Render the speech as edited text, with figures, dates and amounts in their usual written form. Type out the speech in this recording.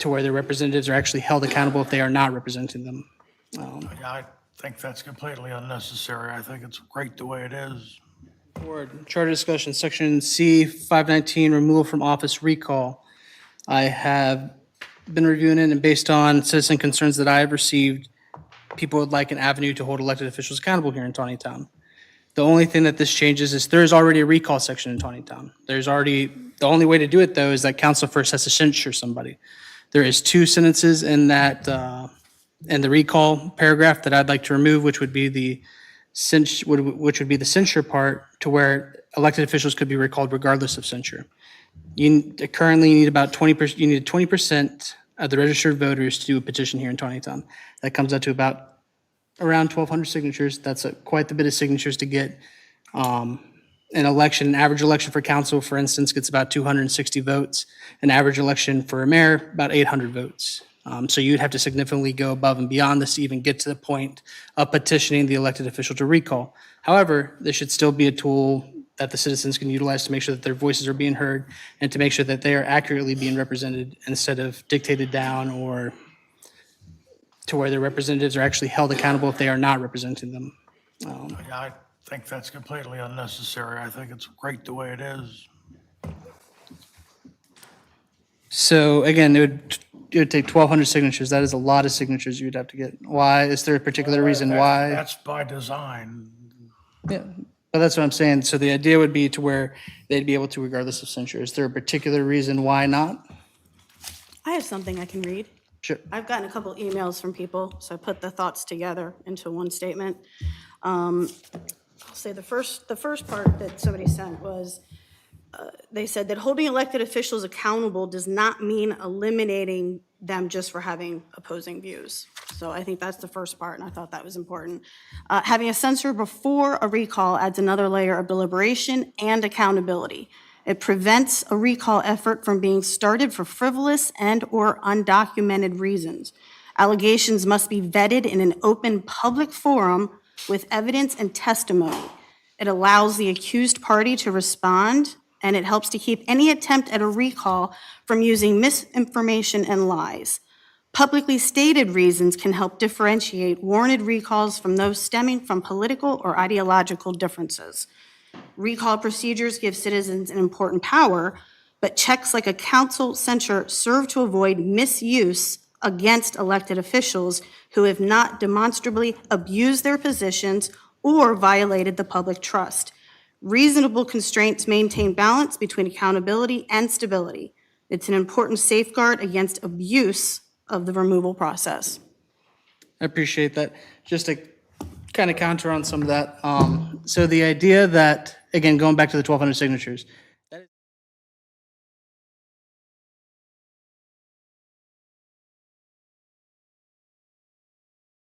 to where their representatives are actually held accountable if they are not representing them. I think that's completely unnecessary. I think it's great the way it is. Board, charter discussion, section C 519, removal from office recall. I have been reviewing it, and based on citizen concerns that I have received, people would like an avenue to hold elected officials accountable here in Taneytown. The only thing that this changes is there is already a recall section in Taneytown. The only way to do it, though, is that council first has to censure somebody. There is 2 sentences in that, in the recall paragraph that I'd like to remove, which would be the censure part, to where elected officials could be recalled regardless of censure. Currently, you need about 20%, you need 20% of the registered voters to do a petition here in Taneytown. That comes out to about around 1,200 signatures. That's quite the bit of signatures to get. An average election for council, for instance, gets about 260 votes. An average election for a mayor, about 800 votes. So you'd have to significantly go above and beyond this to even get to the point of petitioning the elected official to recall. However, this should still be a tool that the citizens can utilize to make sure that their voices are being heard and to make sure that they are accurately being represented instead of dictated down or to where their representatives are actually held accountable if they are not representing them. I think that's completely unnecessary. I think it's great the way it is. So again, it would take 1,200 signatures. That is a lot of signatures you'd have to get. Why? Is there a particular reason why? That's by design. Yeah, but that's what I'm saying. So the idea would be to where they'd be able to regardless of censure. Is there a particular reason why not? I have something I can read. Sure. I've gotten a couple emails from people, so I put the thoughts together into one statement. I'll say the first part that somebody sent was, they said that holding elected officials accountable does not mean eliminating them just for having opposing views. So I think that's the first part, and I thought that was important. Having a censor before a recall adds another layer of deliberation and accountability. It prevents a recall effort from being started for frivolous and/or undocumented reasons. Allegations must be vetted in an open public forum with evidence and testimony. It allows the accused party to respond, and it helps to keep any attempt at a recall from using misinformation and lies. Publicly stated reasons can help differentiate warranted recalls from those stemming from political or ideological differences. Recall procedures give citizens an important power, but checks like a council censure serve to avoid misuse against elected officials who have not demonstrably abused their positions or violated the public trust. Reasonable constraints maintain balance between accountability and stability. It's an important safeguard against abuse of the removal process. I appreciate that. Just to kind of counter on some of that. So the idea that, again, going back to the 1,200 signatures,